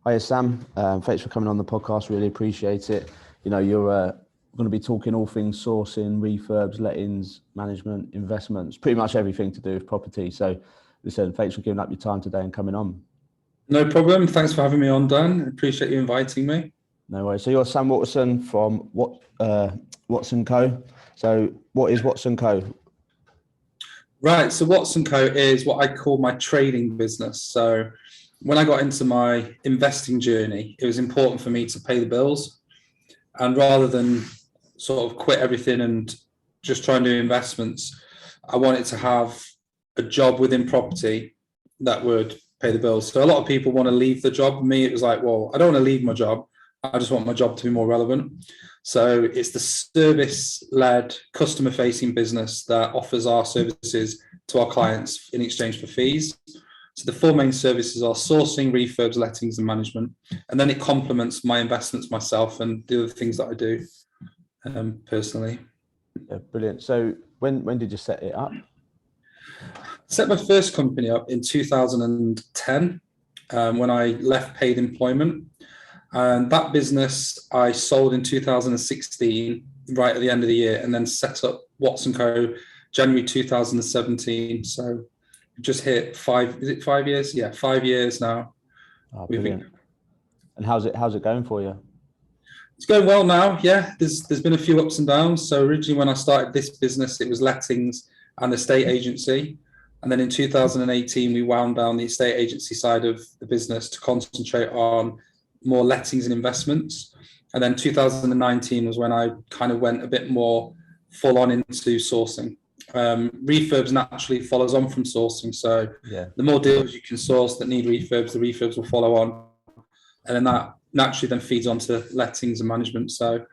Hi, Sam. Thanks for coming on the podcast. Really appreciate it. You're going to be talking all things sourcing, refurbs, lettings, management, investments, pretty much everything to do with property. So, listen, thanks for giving up your time today and coming on. No problem. Thanks for having me on, Dan. Appreciate you inviting me. No worries. So you're Sam Watterson from Watson Co. So what is Watson Co? Right. So Watson Co is what I call my trading business. So when I got into my investing journey, it was important for me to pay the bills. And rather than sort of quit everything and just try and do investments, I wanted to have a job within property that would pay the bills. So a lot of people want to leave the job. Me, it was like, well, I don't want to leave my job. I just want my job to be more relevant. So it's the service-led, customer-facing business that offers our services to our clients in exchange for fees. So the four main services are sourcing, refurbs, lettings, and management. And then it complements my investments myself and the other things that I do personally. Yeah, brilliant. So when did you set it up? I set my first company up in 2010 when I left paid employment. And that business I sold in 2016, right at the end of the year, and then set up Watson Co. January 2017. So we've just hit 5 years? Yeah, 5 years now. Oh, brilliant. And how's it going for you? It's going well now. Yeah, there's been a few ups and downs. So originally when I started this business, it was lettings and estate agency. And then in 2018, we wound down the estate agency side of the business to concentrate on more lettings and investments. And then 2019 was when I kind of went a bit more full on into sourcing. Refurbs naturally follows on from sourcing. So the more deals you can source that need refurbs, the refurbs will follow on. And then that naturally then feeds on to lettings and management. So,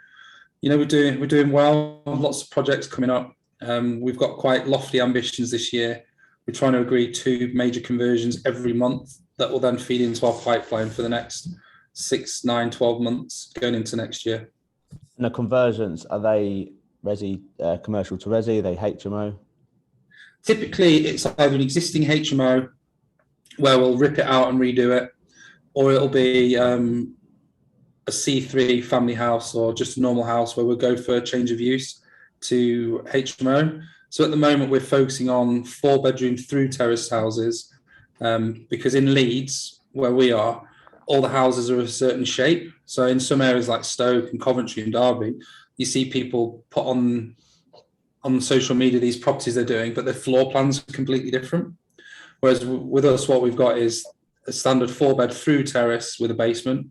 we're doing well. Lots of projects coming up. We've got quite lofty ambitions this year. We're trying to agree 2 major conversions every month that will then feed into our pipeline for the next 6, 9, 12 months going into next year. And the conversions, are they resi, commercial to resi? Are they HMO? Typically, it's either an existing HMO where we'll rip it out and redo it, or it'll be a C3 family house or just a normal house where we'll go for a change of use to HMO. So at the moment, we're focusing on 4-bedroom through terrace houses because in Leeds, where we are, all the houses are of a certain shape. So in some areas like Stoke and Coventry and Derby, you see people put on social media these properties they're doing, but their floor plans are completely different. Whereas with us, what we've got is a standard 4-bed through terrace with a basement.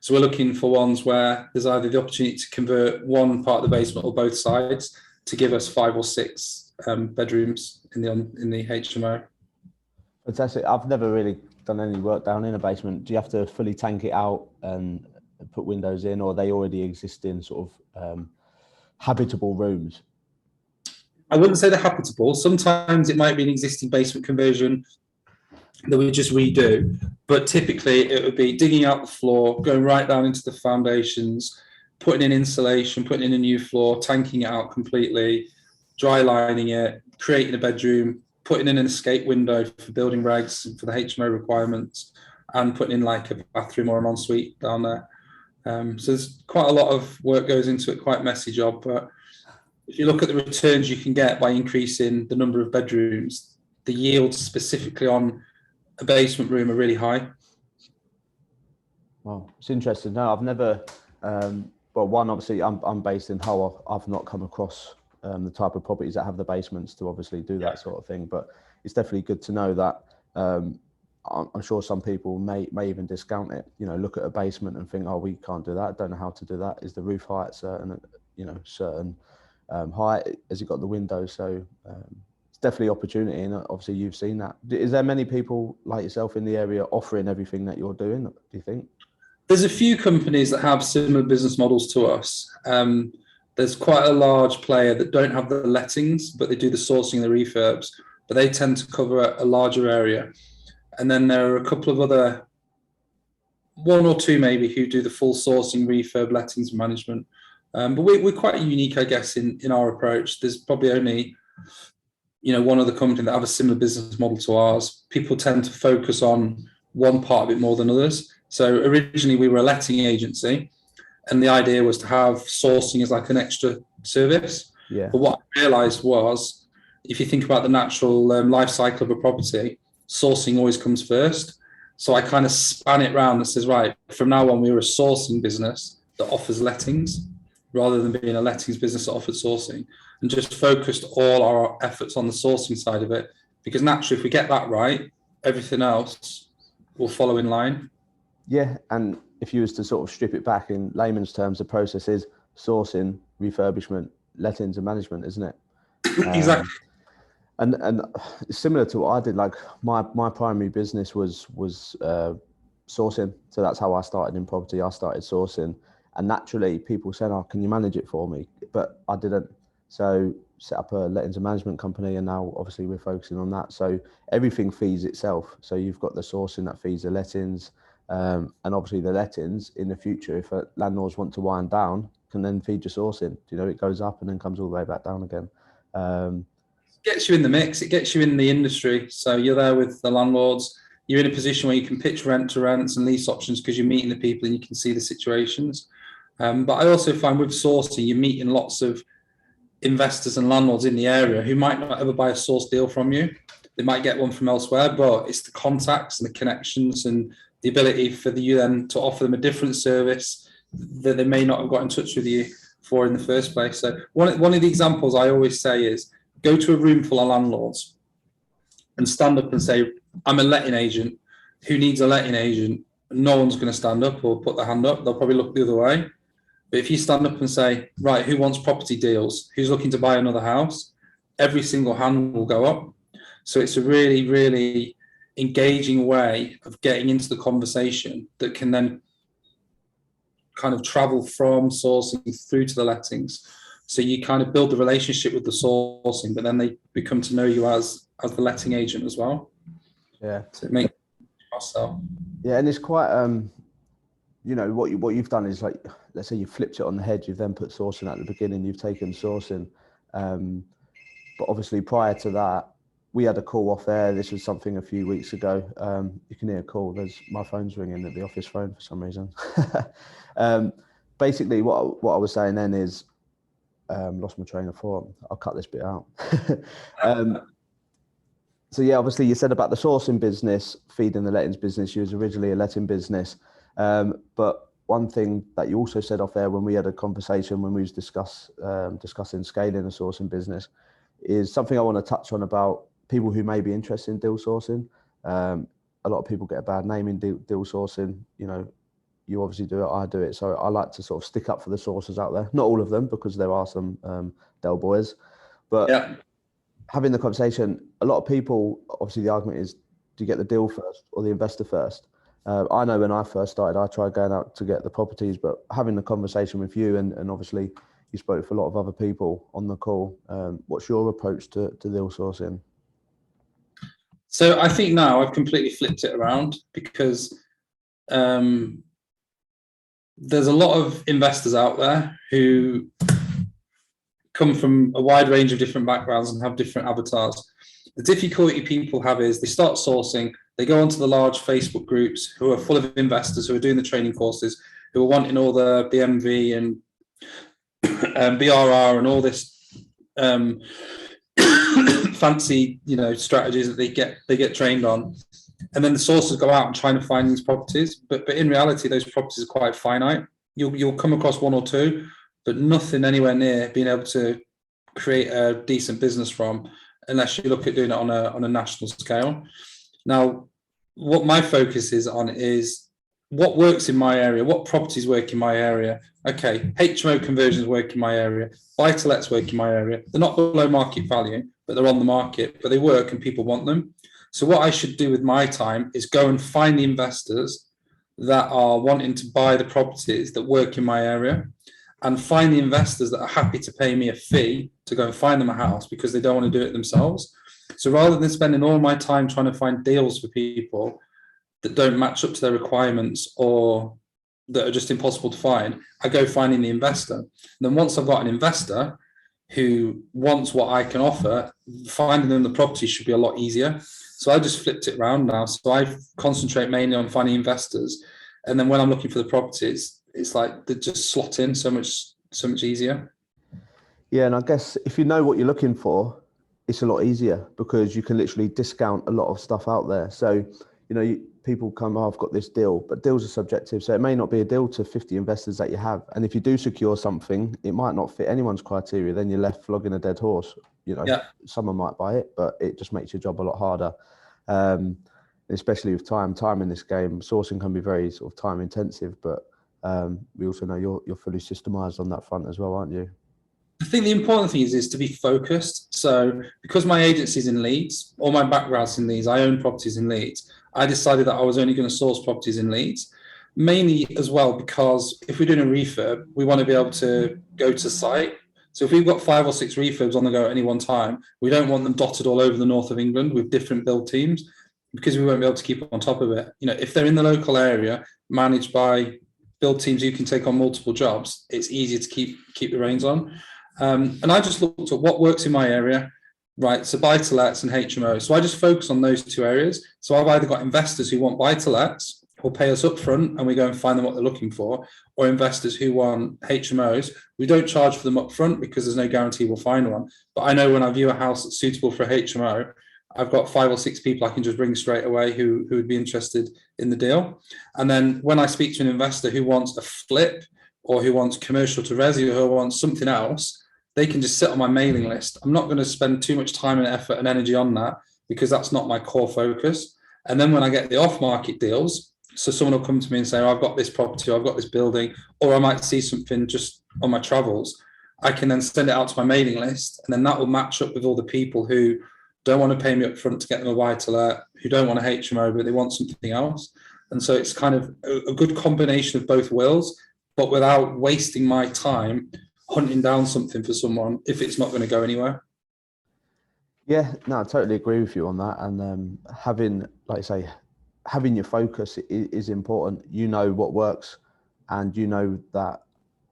So we're looking for ones where there's either the opportunity to convert one part of the basement or both sides to give us 5 or 6 bedrooms in the HMO. Fantastic. I've never really done any work down in a basement. Do you have to fully tank it out and put windows in, or are they already existing sort of habitable rooms? I wouldn't say they're habitable. Sometimes it might be an existing basement conversion that we just redo, but typically it would be digging out the floor, going right down into the foundations, putting in insulation, putting in a new floor, tanking it out completely, dry lining it, creating a bedroom, putting in an escape window for building regs for the HMO requirements, and putting in like a bathroom or an ensuite down there. So there's quite a lot of work goes into it, quite a messy job. But if you look at the returns you can get by increasing the number of bedrooms, the yields specifically on a basement room are really high. Well, it's interesting. No, I've never, well, one, obviously I'm based in Hull. I've not come across the type of properties that have the basements to obviously do that sort of thing, but it's definitely good to know that. I'm sure some people may even discount it, look at a basement and think, oh, we can't do that. I don't know how to do that. Is the roof height certain height? Has it got the windows? So it's definitely opportunity, and obviously you've seen that. Is there many people like yourself in the area offering everything that you're doing, do you think? There's a few companies that have similar business models to us. There's quite a large player that don't have the lettings, but they do the sourcing and the refurbs, but they tend to cover a larger area. And then there are a couple of other, 1 or 2 maybe, who do the full sourcing, refurb, lettings, management. But we're quite unique, I guess, in our approach. There's probably only, one other company that have a similar business model to ours. People tend to focus on one part of it more than others. So originally we were a letting agency, and the idea was to have sourcing as like an extra service. Yeah. But what I realized was, if you think about the natural life cycle of a property, sourcing always comes first. So I kind of span it round and says, right, from now on, we're a sourcing business that offers lettings rather than being a lettings business that offered sourcing, and just focused all our efforts on the sourcing side of it. Because naturally, if we get that right, everything else will follow in line. Yeah, and if you was to sort of strip it back in layman's terms, the process is sourcing, refurbishment, lettings and management, isn't it? Exactly. And similar to what I did, like my primary business was sourcing. So that's how I started in property. I started sourcing, and naturally people said, "Oh, can you manage it for me?" But I didn't. So set up a lettings and management company, and now obviously we're focusing on that. So everything feeds itself. So you've got the sourcing that feeds the lettings, and obviously the lettings in the future, if landlords want to wind down, can then feed your sourcing. You know, it goes up and then comes all the way back down again. Gets you in the mix. It gets you in the industry. So you're there with the landlords. You're in a position where you can pitch rent to rents and lease options because you're meeting the people and you can see the situations. But I also find with sourcing, you're meeting lots of investors and landlords in the area who might not ever buy a source deal from you. They might get one from elsewhere, but it's the contacts and the connections and the ability for you then to offer them a different service that they may not have got in touch with you for in the first place. So one of the examples I always say is, go to a room full of landlords and stand up and say, I'm a letting agent. Who needs a letting agent? No one's going to stand up or put their hand up. They'll probably look the other way. But if you stand up and say, right, who wants property deals? Who's looking to buy another house? Every single hand will go up. So it's a really, really engaging way of getting into the conversation that can then kind of travel from sourcing through to the lettings. So you kind of build the relationship with the sourcing, but then they become to know you as the letting agent as well. Yeah. So it makes cross-sell. Yeah, and it's quite you know, what you've done is, like, let's say you flipped it on the head, you've then put sourcing at the beginning, you've taken sourcing. But obviously prior to that, we had a call off air. This was something a few weeks ago. You can hear a call. My phone's ringing at the office phone for some reason. Basically, what I was saying then is, lost my train of thought. I'll cut this bit out. So yeah, obviously you said about the sourcing business feeding the lettings business. You was originally a letting business, but one thing that you also said off there when we had a conversation when we was discussing scaling a sourcing business is something I want to touch on about people who may be interested in deal sourcing. A lot of people get a bad name in deal sourcing. You know, you obviously do it, I do it. So I like to sort of stick up for the sourcers out there. Not all of them, because there are some Del boys, but yeah. Having the conversation, a lot of people, obviously the argument is, do you get the deal first or the investor first? I know when I first started, I tried going out to get the properties, but having the conversation with you and obviously you spoke for a lot of other people on the call. What's your approach to deal sourcing? So I think now I've completely flipped it around, because there's a lot of investors out there who come from a wide range of different backgrounds and have different avatars. The difficulty people have is they start sourcing, they go onto the large Facebook groups who are full of investors who are doing the training courses, who are wanting all the BMV and BRR and all this fancy, you know, strategies that they get trained on. And then the sources go out and trying to find these properties. But in reality, those properties are quite finite. You'll come across one or two, but nothing anywhere near being able to create a decent business from, unless you look at doing it on a national scale. Now, what my focus is on is what works in my area, what properties work in my area. Okay, HMO conversions work in my area, buy-to-lets work in my area. They're not below market value, but they're on the market, but they work and people want them. So what I should do with my time is go and find the investors that are wanting to buy the properties that work in my area, and find the investors that are happy to pay me a fee to go and find them a house because they don't want to do it themselves. So rather than spending all my time trying to find deals for people that don't match up to their requirements or that are just impossible to find, I go finding the investor. And then once I've got an investor who wants what I can offer, finding them the property should be a lot easier. So I just flipped it around now. So I concentrate mainly on finding investors And then when I'm looking for the properties, it's like they just slot in so much easier. Yeah, and I guess if you know what you're looking for, it's a lot easier because you can literally discount a lot of stuff out there. So, people come, oh, I've got this deal, but deals are subjective. So it may not be a deal to 50 investors that you have. And if you do secure something, it might not fit anyone's criteria. Then you're left flogging a dead horse. Someone might buy it, but it just makes your job a lot harder. Especially with time in this game, sourcing can be very sort of time intensive, but we also know you're fully systemized on that front as well, aren't you? I think the important thing is to be focused. So because my agency's in Leeds, all my background's in Leeds, I own properties in Leeds. I decided that I was only going to source properties in Leeds, mainly as well because if we're doing a refurb, we want to be able to go to site. So if we've got 5 or 6 refurbs on the go at any one time, we don't want them dotted all over the north of England with different build teams because we won't be able to keep on top of it. If they're in the local area, managed by build teams who can take on multiple jobs, it's easier to keep the reins on. And I just looked at what works in my area, right? So buy-to-lets and HMOs. So I just focus on those 2 areas. So I've either got investors who want buy-to-lets, who'll pay us up front and we go and find them what they're looking for, or investors who want HMOs. We don't charge for them up front because there's no guarantee we'll find one. But I know when I view a house that's suitable for a HMO, I've got 5 or 6 people I can just bring straight away who would be interested in the deal. And then when I speak to an investor who wants a flip or who wants commercial to resi or who wants something else, they can just sit on my mailing list. I'm not going to spend too much time and effort and energy on that because that's not my core focus. And then when I get the off-market deals, so someone will come to me and say, oh, I've got this property, or I've got this building, or I might see something just on my travels, I can then send it out to my mailing list, and then that will match up with all the people who don't want to pay me up front to get them a buy-to-let, who don't want a HMO, but they want something else. And so it's kind of a good combination of both worlds, but without wasting my time hunting down something for someone if it's not going to go anywhere. Yeah, no, I totally agree with you on that. And having, like I say, having your focus is important. You know what works, and you know that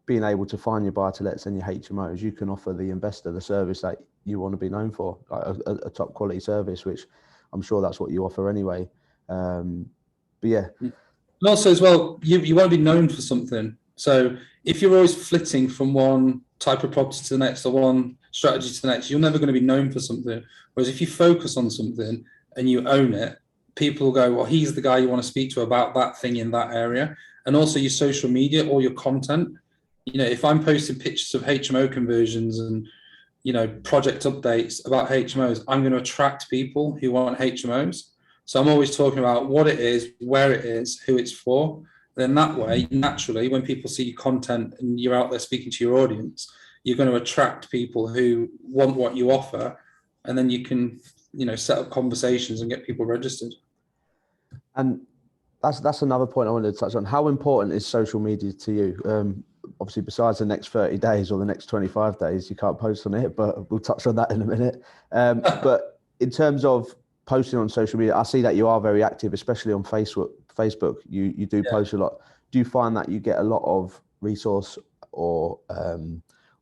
being able to find your buy-to-lets and your HMOs, you can offer the investor the service that you want to be known for, like a top quality service, which I'm sure that's what you offer anyway. But yeah. And also as well, you want to be known for something. So if you're always flitting from one type of property to the next or one strategy to the next, you're never going to be known for something. Whereas if you focus on something and you own it, people will go, well, he's the guy you want to speak to about that thing in that area. And also your social media or your content. If I'm posting pictures of HMO conversions and, project updates about HMOs, I'm going to attract people who want HMOs. So I'm always talking about what it is, where it is, who it's for. Then that way, naturally, when people see your content and you're out there speaking to your audience, you're going to attract people who want what you offer, and then you can, set up conversations and get people registered. And that's another point I wanted to touch on. How important is social media to you? Obviously, besides the next 30 days or the next 25 days, you can't post on it, but we'll touch on that in a minute. But in terms of posting on social media, I see that you are very active, especially on Facebook. You do post a lot. Do you find that you get a lot of resource or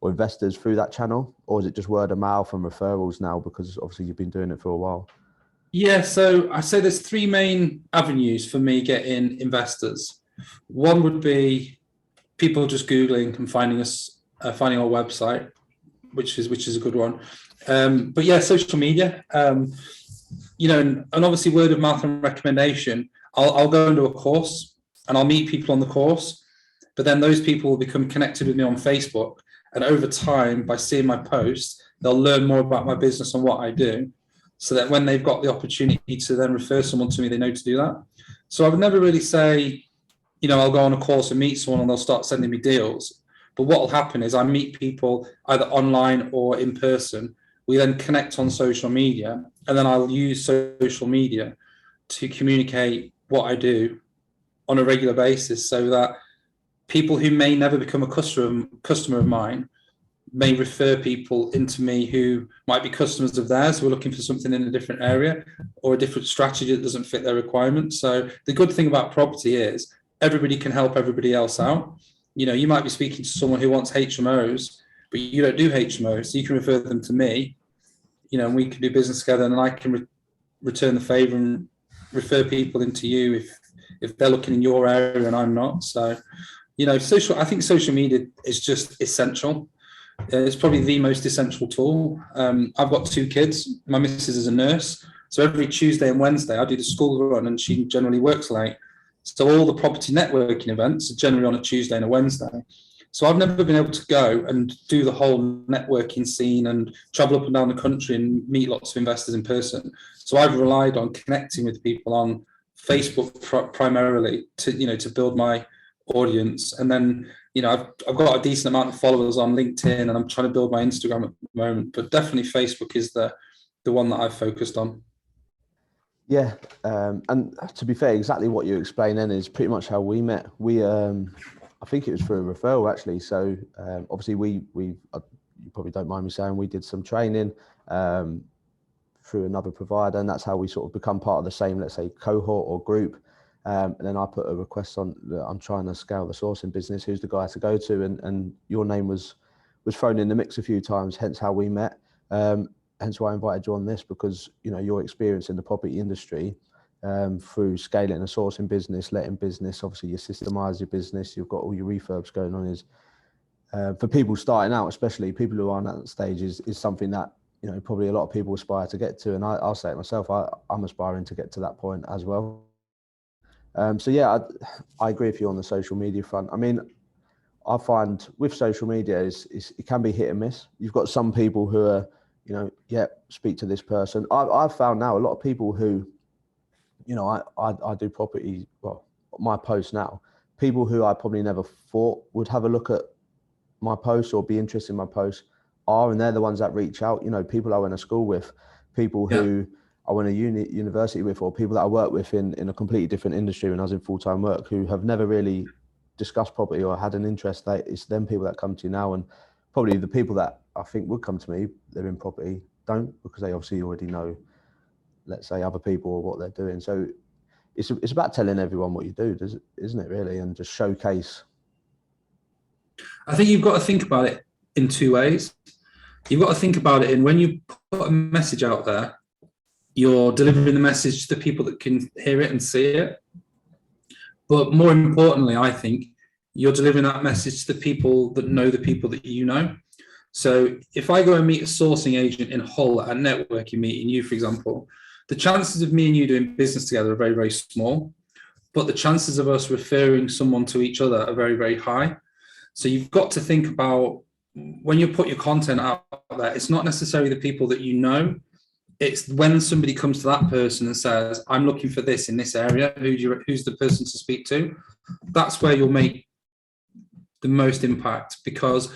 investors through that channel, or is it just word of mouth and referrals now, because obviously you've been doing it for a while? Yeah, so I say there's 3 main avenues for me getting investors. One would be people just Googling and finding us, finding our website, which is a good one. But yeah, social media, and obviously word of mouth and recommendation. I'll go into a course and I'll meet people on the course, but then those people will become connected with me on Facebook. And over time, by seeing my posts, they'll learn more about my business and what I do, so that when they've got the opportunity to then refer someone to me, they know to do that. So I would never really say, I'll go on a course and meet someone and they'll start sending me deals. But what will happen is I meet people either online or in person. We then connect on social media, and then I'll use social media to communicate what I do on a regular basis, so that people who may never become a customer of mine may refer people into me who might be customers of theirs who are looking for something in a different area or a different strategy that doesn't fit their requirements. So the good thing about property is everybody can help everybody else out. You might be speaking to someone who wants HMOs, but you don't do HMOs, so you can refer them to me, and we can do business together, and I can return the favor and refer people into you if they're looking in your area and I'm not. So, I think social media is just essential. It's probably the most essential tool. I've got 2 kids. My missus is a nurse. So every Tuesday and Wednesday, I do the school run, and she generally works late. So all the property networking events are generally on a Tuesday and a Wednesday. So I've never been able to go and do the whole networking scene and travel up and down the country and meet lots of investors in person. So I've relied on connecting with people on Facebook primarily to build my audience. And then, I've got a decent amount of followers on LinkedIn, and I'm trying to build my Instagram at the moment, but definitely Facebook is the one that I've focused on. Yeah, and to be fair, exactly what you explained then is pretty much how we met. I think it was through a referral actually. So obviously you probably don't mind me saying, we did some training through another provider, and that's how we sort of become part of the same, let's say, cohort or group. And then I put a request on that I'm trying to scale the sourcing business. Who's the guy to go to? And your name was thrown in the mix a few times, hence how we met. Hence why I invited you on this, because your experience in the property industry, through scaling a sourcing business, letting business, obviously you systemize your business, you've got all your refurbs going on, is for people starting out, especially people who are on that stage, is something that probably a lot of people aspire to get to. And I'll say it myself, I'm aspiring to get to that point as well. So yeah, I agree with you on the social media front. I mean, I find with social media it can be hit and miss. You've got some people who are speak to this person. I've found now a lot of people who, I do property, well, my posts now, people who I probably never thought would have a look at my posts or be interested in my posts and they're the ones that reach out. People I went to school with, people who I went to university with, or people that I work with in a completely different industry when I was in full-time work, who have never really discussed property or had an interest. It's them people that come to you now, and probably the people that I think would come to me, they're in property, don't, because they obviously already know, let's say, other people or what they're doing. So it's about telling everyone what you do, isn't it, really, and just showcase. I think you've got to think about it in 2 ways. You've got to think about it in when you put a message out there, you're delivering the message to the people that can hear it and see it. But more importantly, I think you're delivering that message to the people that know the people that you know. So if I go and meet a sourcing agent in Hull at a networking meeting, you, for example, the chances of me and you doing business together are very, very small, but the chances of us referring someone to each other are very, very high. So you've got to think about, when you put your content out there, it's not necessarily the people that you know. It's when somebody comes to that person and says, I'm looking for this in this area, who's the person to speak to? That's where you'll make the most impact, because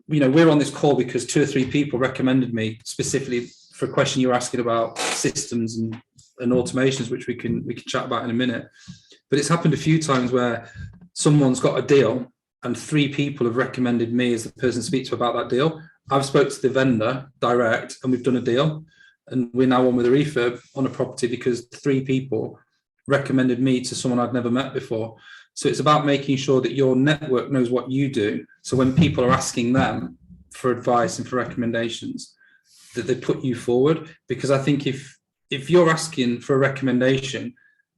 we're on this call because 2 or 3 people recommended me specifically for a question you were asking about systems and automations, which we can chat about in a minute. But it's happened a few times where someone's got a deal and 3 people have recommended me as the person to speak to about that deal. I've spoke to the vendor direct and we've done a deal, and we're now on with a refurb on a property because 3 people recommended me to someone I'd never met before. So it's about making sure that your network knows what you do. So when people are asking them for advice and for recommendations, that they put you forward. Because I think if you're asking for a recommendation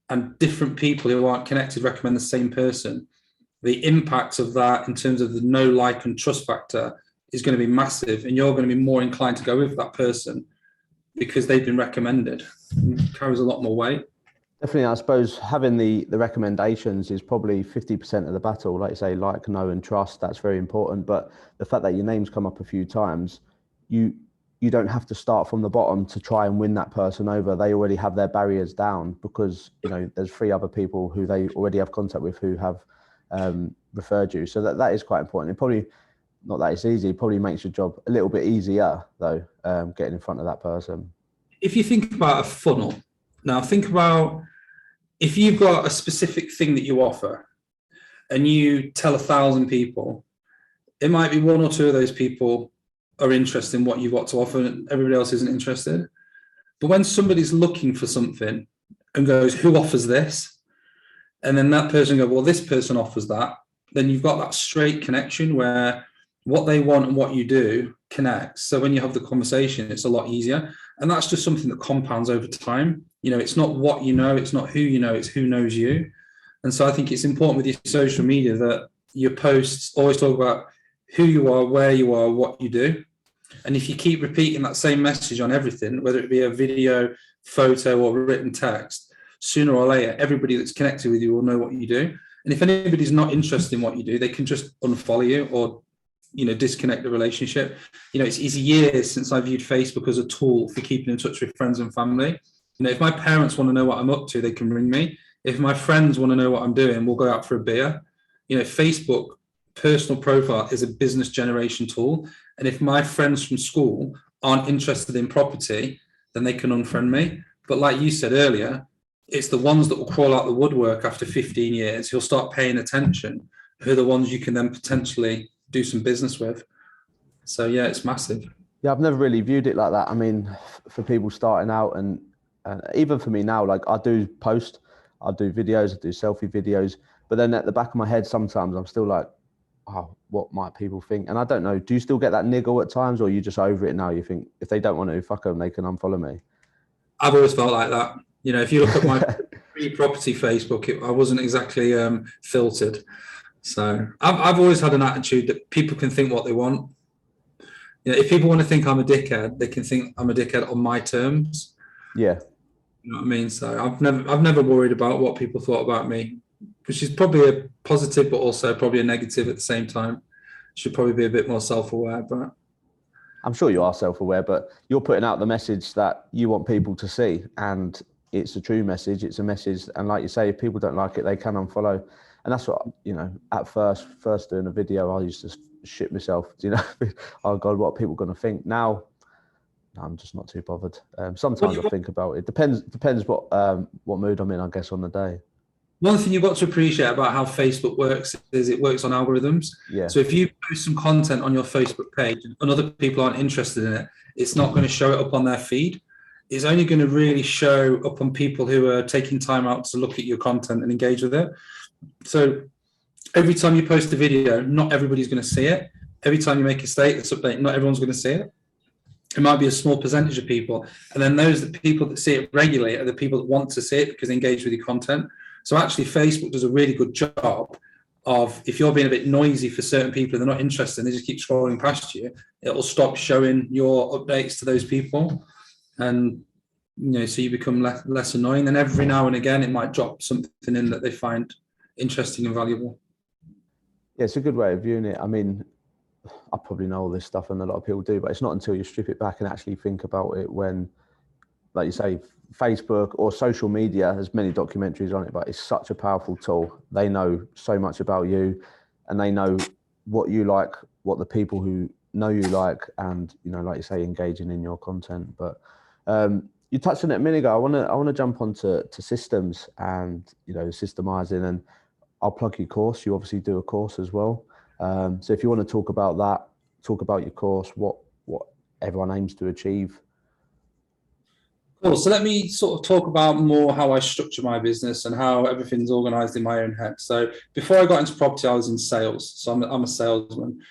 and different people who aren't connected recommend the same person, the impact of that in terms of the know, like, and trust factor is going to be massive, and you're going to be more inclined to go with that person because they've been recommended. It carries a lot more weight. Definitely, I suppose having the recommendations is probably 50% of the battle. Like you say, like, know, and trust, that's very important. But the fact that your name's come up a few times, you don't have to start from the bottom to try and win that person over. They already have their barriers down because there's 3 other people who they already have contact with who have referred you. So that is quite important. It probably, not that it's easy, it probably makes your job a little bit easier though, getting in front of that person. If you think about a funnel, now think about if you've got a specific thing that you offer and you tell 1,000 people, it might be 1 or 2 of those people are interested in what you've got to offer and everybody else isn't interested. But when somebody's looking for something and goes, who offers this? And then that person goes, well, this person offers that. Then you've got that straight connection where what they want and what you do connects. So when you have the conversation, it's a lot easier. And that's just something that compounds over time. It's not what you know, it's not who you know, it's who knows you. And so I think it's important with your social media that your posts always talk about who you are, where you are, what you do. And if you keep repeating that same message on everything, whether it be a video, photo, or written text, sooner or later, everybody that's connected with you will know what you do. And if anybody's not interested in what you do, they can just unfollow you or, disconnect the relationship. It's years since I viewed Facebook as a tool for keeping in touch with friends and family. If my parents want to know what I'm up to, they can ring me. If my friends want to know what I'm doing, we'll go out for a beer. Facebook personal profile is a business generation tool. And if my friends from school aren't interested in property, then they can unfriend me. But like you said earlier, it's the ones that will crawl out the woodwork after 15 years, who'll start paying attention, who are the ones you can then potentially do some business with. So yeah, it's massive. Yeah, I've never really viewed it like that. I mean, for people starting out and even for me now, like I do post, I do videos, I do selfie videos, but then at the back of my head, sometimes I'm still like, oh, what might people think? And I don't know, do you still get that niggle at times, or are you just over it now? You think if they don't want to, fuck them, they can unfollow me? I've always felt like that. If you look at my pre-property Facebook, I wasn't exactly filtered. So I've always had an attitude that people can think what they want. If people want to think I'm a dickhead, they can think I'm a dickhead on my terms. Yeah. You know what I mean? So I've never worried about what people thought about me, which is probably a positive, but also probably a negative at the same time. Should probably be a bit more self-aware, but I'm sure you are self-aware, but you're putting out the message that you want people to see, and it's a true message. It's a message, and like you say, if people don't like it, they can unfollow. And that's what, at first doing a video, I used to shit myself, oh God, what are people going to think? Now, I'm just not too bothered. Sometimes I think about it. Depends what mood I'm in, I guess, on the day. One thing you've got to appreciate about how Facebook works is it works on algorithms. Yeah. So if you post some content on your Facebook page and other people aren't interested in it, it's not going to show it up on their feed. It's only going to really show up on people who are taking time out to look at your content and engage with it. So every time you post a video, not everybody's going to see it. Every time you make a status update, not everyone's going to see it. It might be a small percentage of people. And then people that see it regularly are the people that want to see it because they engage with your content. So actually, Facebook does a really good job of, if you're being a bit noisy for certain people and they're not interested and they just keep scrolling past you, it'll stop showing your updates to those people. And, so you become less annoying. And every now and again, it might drop something in that they find interesting and valuable. Yeah, it's a good way of viewing it. I mean, I probably know all this stuff and a lot of people do, but it's not until you strip it back and actually think about it when, like you say, Facebook or social media has many documentaries on it, but it's such a powerful tool. They know so much about you, and they know what you like, what the people who know you like, and like you say, engaging in your content. But you touched on it a minute ago. I want to jump onto systems and systemizing, and I'll plug your course. You obviously do a course as well. So if you want to talk about that, talk about your course, what everyone aims to achieve. Cool. So let me sort of talk about more how I structure my business and how everything's organized in my own head. So before I got into property, I was in sales. So I'm a salesman.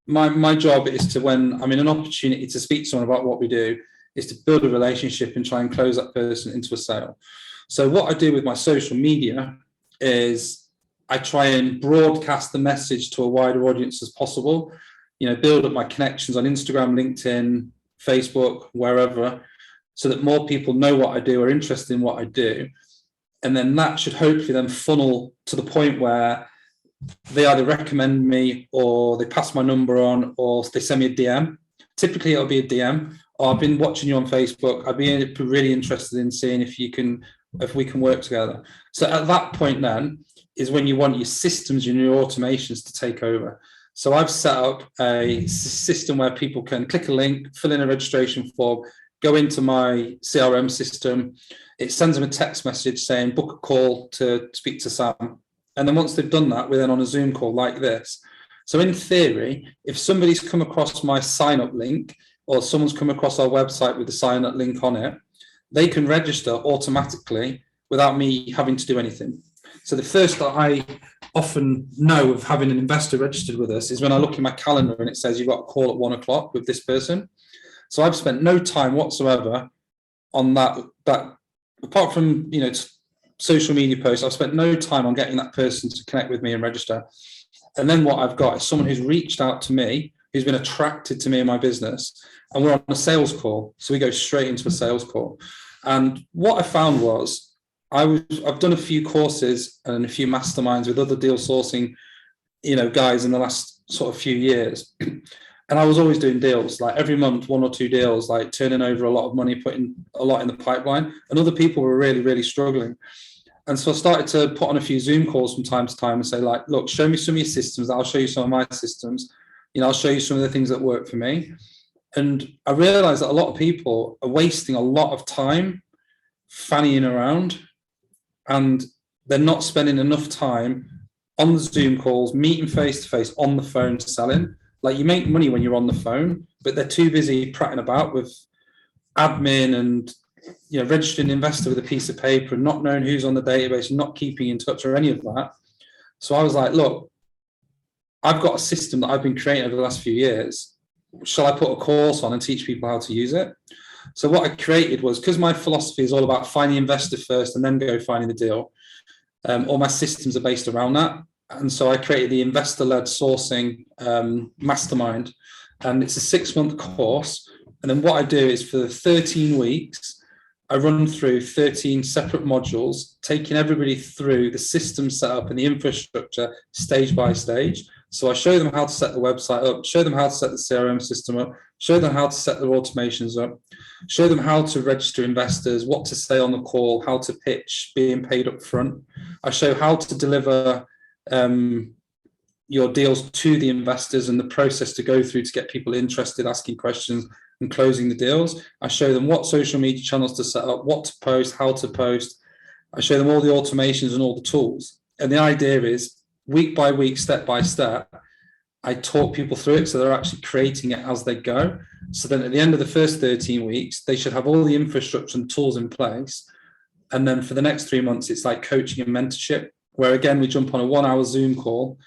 My job is to, when I'm in an opportunity to speak to someone about what we do, is to build a relationship and try and close that person into a sale. So what I do with my social media is I try and broadcast the message to a wider audience as possible, build up my connections on Instagram, LinkedIn, Facebook, wherever, so that more people know what I do, are interested in what I do. And then that should hopefully then funnel to the point where they either recommend me, or they pass my number on, or they send me a DM. Typically it'll be a DM. Or I've been watching you on Facebook. I'd be really interested in seeing if we can work together. So at that point then is when you want your systems and your automations to take over. So I've set up a system where people can click a link, fill in a registration form, go into my CRM system. It sends them a text message saying, book a call to speak to Sam. And then once they've done that, we're then on a Zoom call like this. So in theory, if somebody's come across my sign-up link, or someone's come across our website with the sign-up link on it, they can register automatically without me having to do anything. So the first that I often know of having an investor registered with us is when I look in my calendar and it says you've got a call at 1 o'clock with this person. So I've spent no time whatsoever on that apart from, you know, social media posts, I've spent no time on getting that person to connect with me and register. And then what I've got is someone who's reached out to me, who's been attracted to me and my business, and we're on a sales call. So we go straight into a sales call. And what I found was I've done a few courses and a few masterminds with other deal sourcing, you know, guys in the last sort of few years. And I was always doing deals, like every month, 1 or 2 deals, like turning over a lot of money, putting a lot in the pipeline. And other people were really, really struggling. And so I started to put on a few Zoom calls from time to time and say, like, look, show me some of your systems. I'll show you some of my systems. You know, I'll show you some of the things that work for me. And I realized that a lot of people are wasting a lot of time fannying around, and they're not spending enough time on the Zoom calls, meeting face to face, on the phone, selling. Like, you make money when you're on the phone, but they're too busy prattling about with admin and, you know, registering an investor with a piece of paper and not knowing who's on the database and not keeping in touch or any of that. So I was like, look, I've got a system that I've been creating over the last few years. Shall I put a course on and teach people how to use it? So what I created was, because my philosophy is all about finding the investor first and then go finding the deal, all my systems are based around that. And so I created the investor-led sourcing mastermind, and it's a 6-month course. And then what I do is, for 13 weeks, I run through 13 separate modules, taking everybody through the system setup and the infrastructure stage by stage. So I show them how to set the website up, show them how to set the CRM system up, show them how to set their automations up, show them how to register investors, what to say on the call, how to pitch, being paid up front. I show how to deliver your deals to the investors and the process to go through to get people interested, asking questions and closing the deals. I show them what social media channels to set up, what to post, how to post. I show them all the automations and all the tools. And the idea is, week by week, step by step, I talk people through it, so they're actually creating it as they go. So then at the end of the first 13 weeks, they should have all the infrastructure and tools in place. And then for the next 3 months, it's like coaching and mentorship, where again, we jump on a 1-hour Zoom call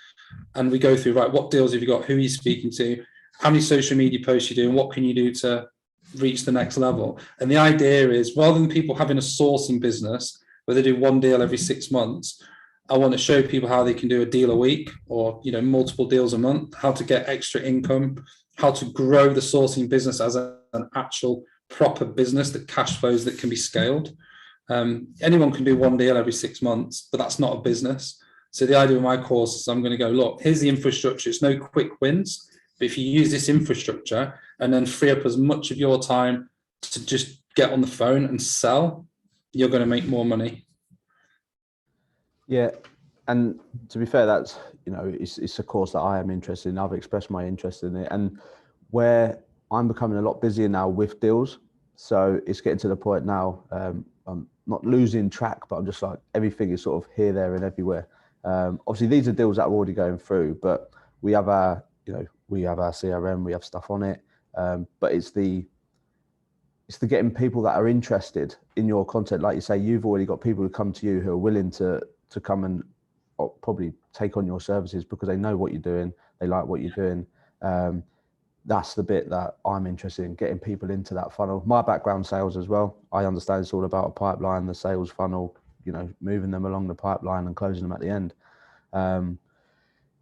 and we go through, right, what deals have you got? Who are you speaking to? How many social media posts you do? And what can you do to reach the next level? And the idea is, rather than people having a sourcing business where they do 1 deal every 6 months, I want to show people how they can do a deal a week, or, you know, multiple deals a month, how to get extra income, how to grow the sourcing business as an actual proper business that cash flows, that can be scaled. Anyone can do 1 deal every 6 months, but that's not a business. So the idea of my course is, I'm going to go, look, here's the infrastructure. It's no quick wins, but if you use this infrastructure and then free up as much of your time to just get on the phone and sell, you're going to make more money. Yeah, and to be fair, that's, you know, it's a course that I am interested in. I've expressed my interest in it, and where I'm becoming a lot busier now with deals. So it's getting to the point now, I'm not losing track, but I'm just like, everything is sort of here, there, and everywhere. Obviously, these are deals that are already going through, but we have our CRM, we have stuff on it, but it's the getting people that are interested in your content. Like you say, you've already got people who come to you who are willing to come and probably take on your services because they know what you're doing, they like what you're doing. That's the bit that I'm interested in, getting people into that funnel. My background, sales as well. I understand it's all about a pipeline, the sales funnel, you know, moving them along the pipeline and closing them at the end.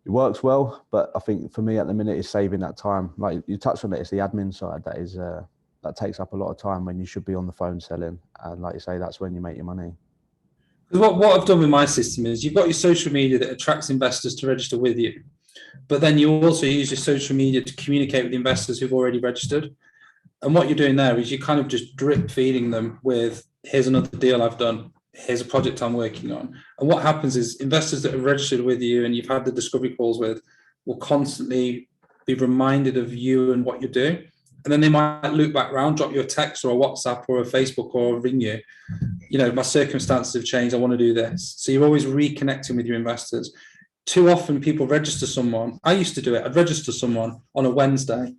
It works well, but I think for me at the minute is saving that time. Like you touched on it, it's the admin side that is that takes up a lot of time when you should be on the phone selling. And like you say, that's when you make your money. What I've done with my system is, you've got your social media that attracts investors to register with you, but then you also use your social media to communicate with investors who've already registered. And what you're doing there is you're kind of just drip feeding them with, here's another deal I've done, here's a project I'm working on. And what happens is, investors that have registered with you and you've had the discovery calls with will constantly be reminded of you and what you're doing. And then they might loop back around, drop you a text or a WhatsApp or a Facebook or ring you. You know, my circumstances have changed, I want to do this. So you're always reconnecting with your investors. Too often people register someone. I used to do it. I'd register someone on a Wednesday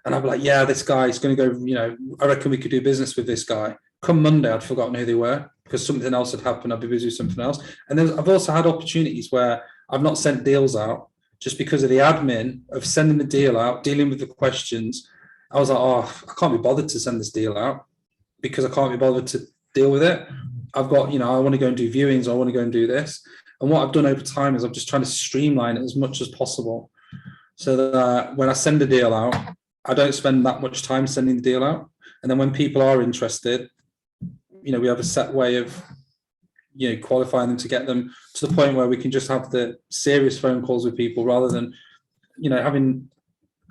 and I'd be like, yeah, this guy's going to go, you know, I reckon we could do business with this guy. Come Monday, I'd forgotten who they were because something else had happened. I'd be busy with something else. And then I've also had opportunities where I've not sent deals out just because of the admin of sending the deal out, dealing with the questions. I was like, oh, I can't be bothered to send this deal out. because I can't be bothered to deal with it. I've got, I want to go and do viewings, or I want to go and do this. And what I've done over time is I'm just trying to streamline it as much as possible, so that when I send a deal out, I don't spend that much time sending the deal out. And then when people are interested, we have a set way of, qualifying them to get them to the point where we can just have the serious phone calls with people, rather than, having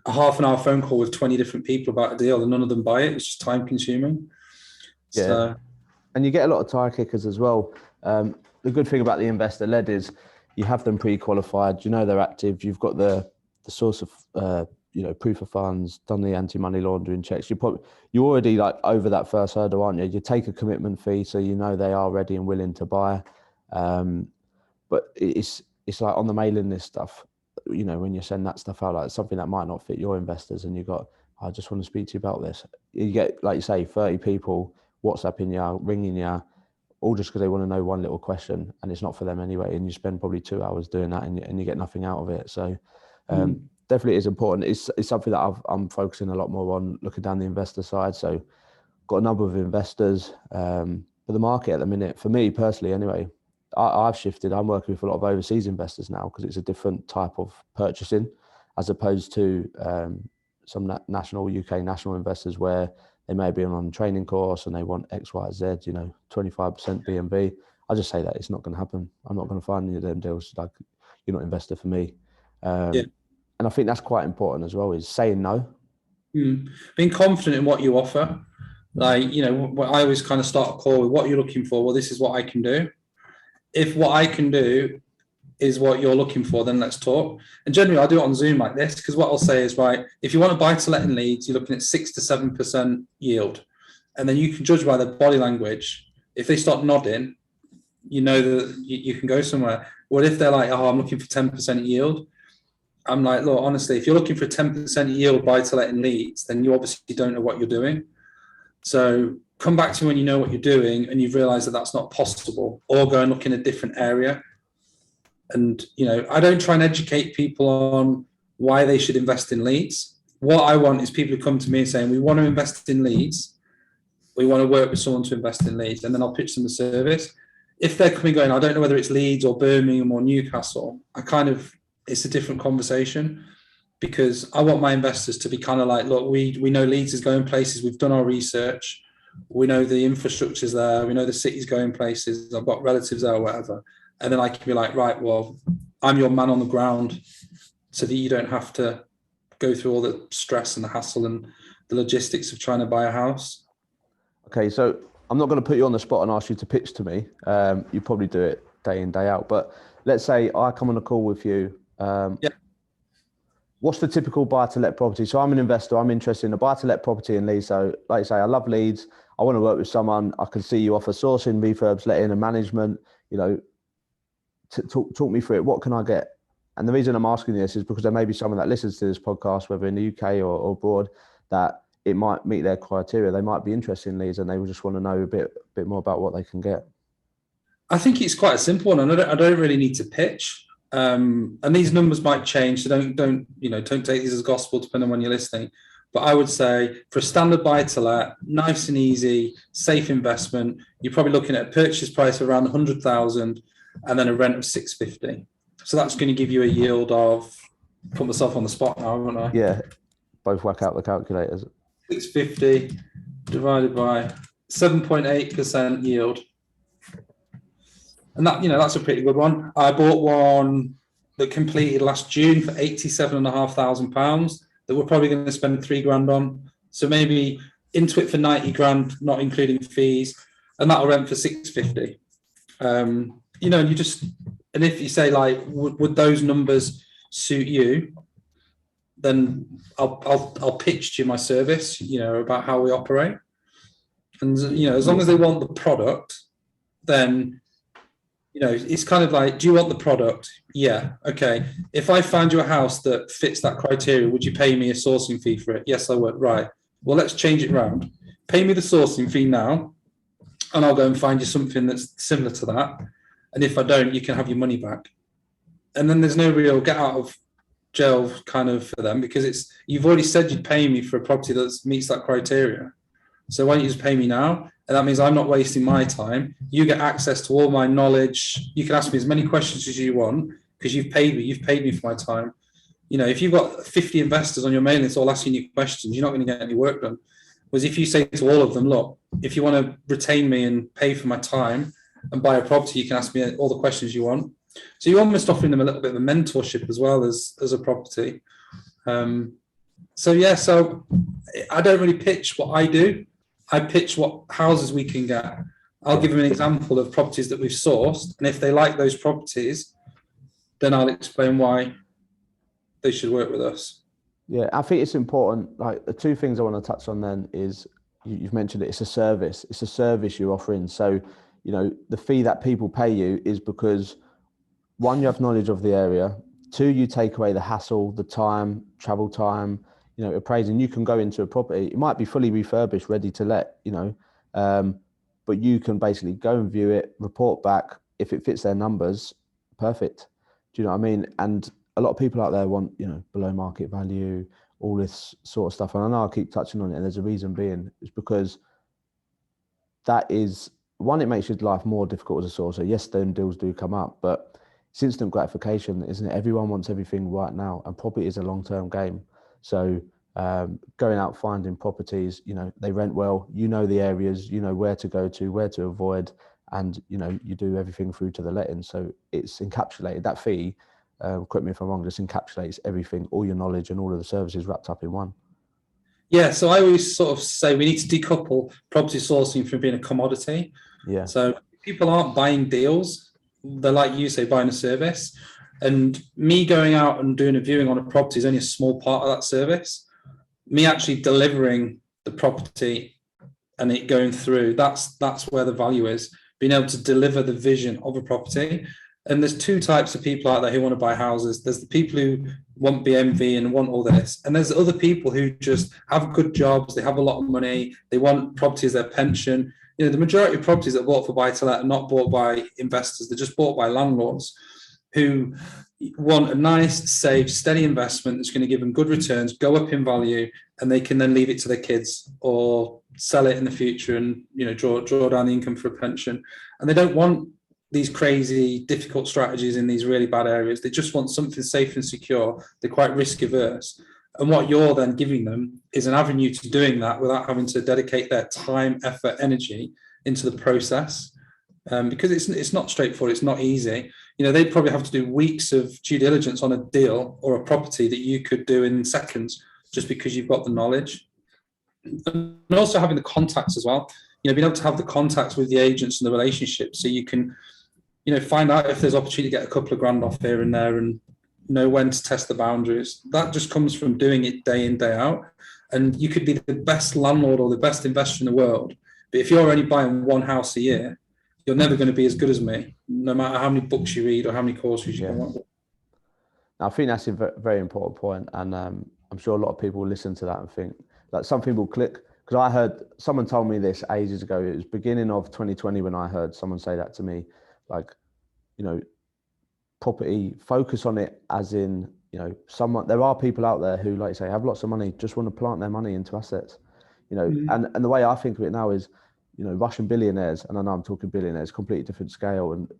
a half an hour phone call with 20 different people about a deal and none of them buy it. It's just time consuming. Yeah. So, and you get a lot of tire kickers as well. The good thing about the investor led is you have them pre-qualified, they're active, you've got the source of proof of funds, done the anti-money laundering checks. You're already like over that first hurdle, aren't you? You take a commitment fee, so they are ready and willing to buy. But it's like on the mailing list stuff, when you send that stuff out, like something that might not fit your investors, and I just want to speak to you about this. You get, like you say, 30 people WhatsApping you, ringing you, all just because they want to know one little question, and it's not for them anyway. And you spend probably 2 hours doing that, and you get nothing out of it. So definitely is important. It's something that I'm focusing a lot more on, looking down the investor side. So got a number of investors, but the market at the minute, for me personally anyway, I've shifted. I'm working with a lot of overseas investors now, because it's a different type of purchasing, as opposed to some UK national investors where they may be on a training course and they want X, Y, Z, 25% B&B. I just say that it's not going to happen. I'm not going to find any of them deals. Like, you're not an investor for me. And I think that's quite important as well, is saying no. Being confident in what you offer. Like, I always kind of start a call with what you're looking for. Well, this is what I can do. If what I can do is what you're looking for, then let's talk. And generally, I do it on Zoom like this, because what I'll say is, right, if you want to buy to let in Leeds, you're looking at 6 to 7% yield. And then you can judge by their body language. If they start nodding, that you can go somewhere. Well, if they're like, I'm looking for 10% yield, I'm like, look, honestly, if you're looking for a 10% yield buy to let in Leeds, then you obviously don't know what you're doing. So come back to when you know what you're doing and you've realized that that's not possible, or go and look in a different area. And, I don't try and educate people on why they should invest in Leeds. What I want is people to come to me saying, we want to invest in Leeds. We want to work with someone to invest in Leeds. And then I'll pitch them the service. If they're coming going, I don't know whether it's Leeds or Birmingham or Newcastle, it's a different conversation, because I want my investors to be kind of like, look, we know Leeds is going places. We've done our research. We know the infrastructure's there. We know the city's going places. I've got relatives there or whatever. And then I can be like, right, well, I'm your man on the ground, so that you don't have to go through all the stress and the hassle and the logistics of trying to buy a house. Okay, so I'm not going to put you on the spot and ask you to pitch to me. You probably do it day in, day out. But let's say I come on a call with you. What's the typical buy-to-let property? So I'm an investor. I'm interested in a buy-to-let property in Leeds. So like you say, I love Leeds. I want to work with someone. I can see you offer sourcing, refurbs, letting and management. Talk me through it. What can I get? And the reason I'm asking this is because there may be someone that listens to this podcast, whether in the UK or abroad, that it might meet their criteria. They might be interested in Leeds and they will just want to know a bit more about what they can get. I think it's quite a simple one, and I don't really need to pitch. And these numbers might change, so don't take these as gospel depending on when you're listening. But I would say for a standard buy-to-let, nice and easy, safe investment, you're probably looking at a purchase price of around 100,000 and then a rent of 650. So that's going to give you a yield of, put myself on the spot now, haven't I? Yeah, both whack out the calculators. 650 divided by 7.8% yield. And that, that's a pretty good one. I bought one that completed last June for £87,500 that we're probably going to spend £3,000 on. So maybe into it for 90 grand, not including fees, and that'll rent for 650. And if you say like, would those numbers suit you? Then I'll pitch to you my service, about how we operate. And, as long as they want the product, then, it's kind of like, do you want the product? Yeah. Okay. If I find you a house that fits that criteria, would you pay me a sourcing fee for it? Yes, I would. Right. Well, let's change it round. Pay me the sourcing fee now, and I'll go and find you something that's similar to that. And if I don't, you can have your money back. And then there's no real get out of jail kind of for them, because you've already said you'd pay me for a property that meets that criteria. So why don't you just pay me now? And that means I'm not wasting my time. You get access to all my knowledge. You can ask me as many questions as you want because you've paid me. You've paid me for my time. If you've got 50 investors on your mailing list all asking you questions, you're not going to get any work done. Whereas if you say to all of them, look, if you want to retain me and pay for my time and buy a property, you can ask me all the questions you want. So you're almost offering them a little bit of a mentorship as well as a property. So I don't really pitch what I do. I pitch what houses we can get. I'll give them an example of properties that we've sourced. And if they like those properties, then I'll explain why they should work with us. Yeah, I think it's important. Like the two things I want to touch on then is you've mentioned it. It's a service. It's a service you're offering. So, the fee that people pay you is because one, you have knowledge of the area. Two, you take away the hassle, the time, travel time, appraising. You can go into a property. It might be fully refurbished, ready to let, but you can basically go and view it, report back. If it fits their numbers, perfect. Do you know what I mean? And a lot of people out there want, below market value, all this sort of stuff. And I know I keep touching on it, and there's a reason being. It's because that is, one, it makes your life more difficult as a sourcer. Yes, then deals do come up, but it's instant gratification, isn't it? Everyone wants everything right now, and property is a long-term game. So going out finding properties, they rent well, the areas, where to go to, where to avoid, and you do everything through to the letting. So it's encapsulated. That fee, correct me if I'm wrong, just encapsulates everything, all your knowledge and all of the services wrapped up in one. Yeah, so I always sort of say we need to decouple property sourcing from being a commodity. Yeah. So people aren't buying deals. They're, like you say, buying a service. And me going out and doing a viewing on a property is only a small part of that service. Me actually delivering the property and it going through, that's where the value is, being able to deliver the vision of a property. And there's two types of people out there who want to buy houses. There's the people who want BMV and want all this. And there's other people who just have good jobs. They have a lot of money. They want property as their pension. The majority of properties that are bought for buy-to-let are not bought by investors. They're just bought by landlords who want a nice, safe, steady investment that's going to give them good returns, go up in value, and they can then leave it to their kids or sell it in the future and draw down the income for a pension. And they don't want these crazy, difficult strategies in these really bad areas. They just want something safe and secure. They're quite risk averse. And what you're then giving them is an avenue to doing that without having to dedicate their time, effort, energy into the process. Because it's not straightforward. It's not easy. They'd probably have to do weeks of due diligence on a deal or a property that you could do in seconds just because you've got the knowledge. And also having the contacts as well. Being able to have the contacts with the agents and the relationships so you can find out if there's opportunity to get a couple of grand off here and there and know when to test the boundaries. That just comes from doing it day in, day out. And you could be the best landlord or the best investor in the world. But if you're only buying one house a year, you're never going to be as good as me, no matter how many books you read or how many courses you want. I think that's a very important point. And I'm sure a lot of people will listen to that and think, like, some people click. Because I heard, someone told me this ages ago. It was beginning of 2020 when I heard someone say that to me, like, property, focus on it as in, there are people out there who, like you say, have lots of money, just want to plant their money into assets, and the way I think of it now is, Russian billionaires, and I know I'm talking billionaires, completely different scale. And,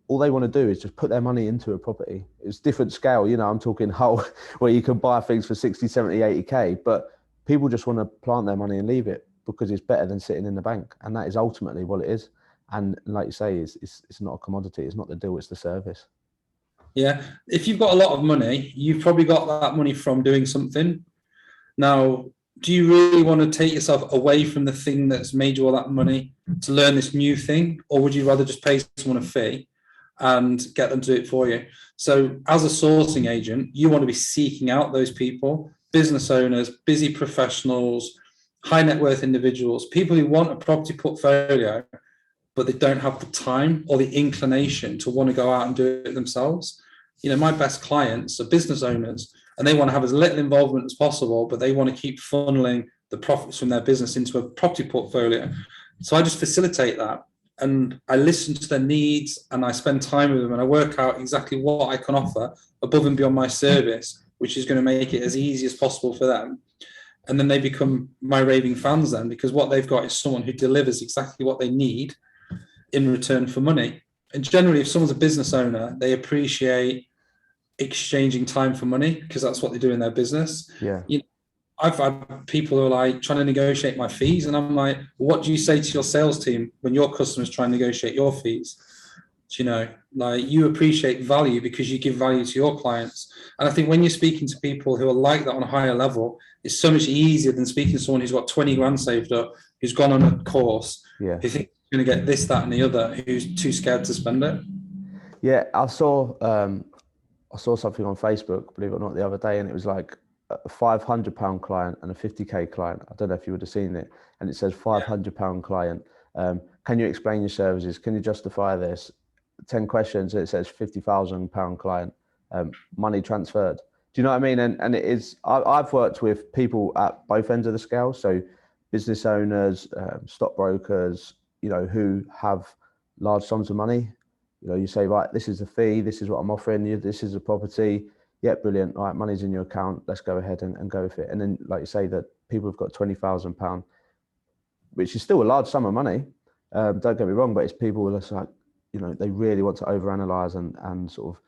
all they want to do is just put their money into a property. It's different scale. I'm talking whole, where you can buy things for 60, 70, 80K, but people just want to plant their money and leave it because it's better than sitting in the bank. And that is ultimately what it is. And like you say, it's not a commodity. It's not the deal, it's the service. Yeah. If you've got a lot of money, you've probably got that money from doing something. Now, do you really want to take yourself away from the thing that's made you all that money to learn this new thing? Or would you rather just pay someone a fee and get them to do it for you? So as a sourcing agent, you want to be seeking out those people, business owners, busy professionals, high net worth individuals, people who want a property portfolio, but they don't have the time or the inclination to want to go out and do it themselves. My best clients are business owners and they want to have as little involvement as possible, but they want to keep funneling the profits from their business into a property portfolio. So I just facilitate that and I listen to their needs and I spend time with them and I work out exactly what I can offer above and beyond my service, which is going to make it as easy as possible for them. and then they become my raving fans then, because what they've got is someone who delivers exactly what they need in return for money. And generally, if someone's a business owner, they appreciate exchanging time for money, because that's what they do in their business. Yeah. You know, I've had people who are like trying to negotiate my fees, and I'm like, what do you say to your sales team when your customers try and negotiate your fees? You know, like, you appreciate value because you give value to your clients. And I think when you're speaking to people who are like that on a higher level, it's so much easier than speaking to someone who's got 20 grand saved up, who's gone on a course, Yeah. who thinks he's going to get this, that, and the other, who's too scared to spend it. Yeah, I saw something on Facebook, believe it or not, the other day, and it was like a £500 client and a 50k client. I don't know if you would have seen it, and it says £500 client. Can you explain your services? Can you justify this? 10 questions. It says £50,000 client. Money transferred. Do you know what I mean? And it is. I've worked with people at both ends of the scale. So business owners, stockbrokers, you know, who have large sums of money. You know, you say, right, this is the fee. This is what I'm offering you. This is a property. Yeah, brilliant. All right, money's in your account. Let's go ahead and go with it. And then, like you say, that people have got £20,000, which is still a large sum of money. Don't get me wrong, but it's people that's like, you know, they really want to overanalyze and sort of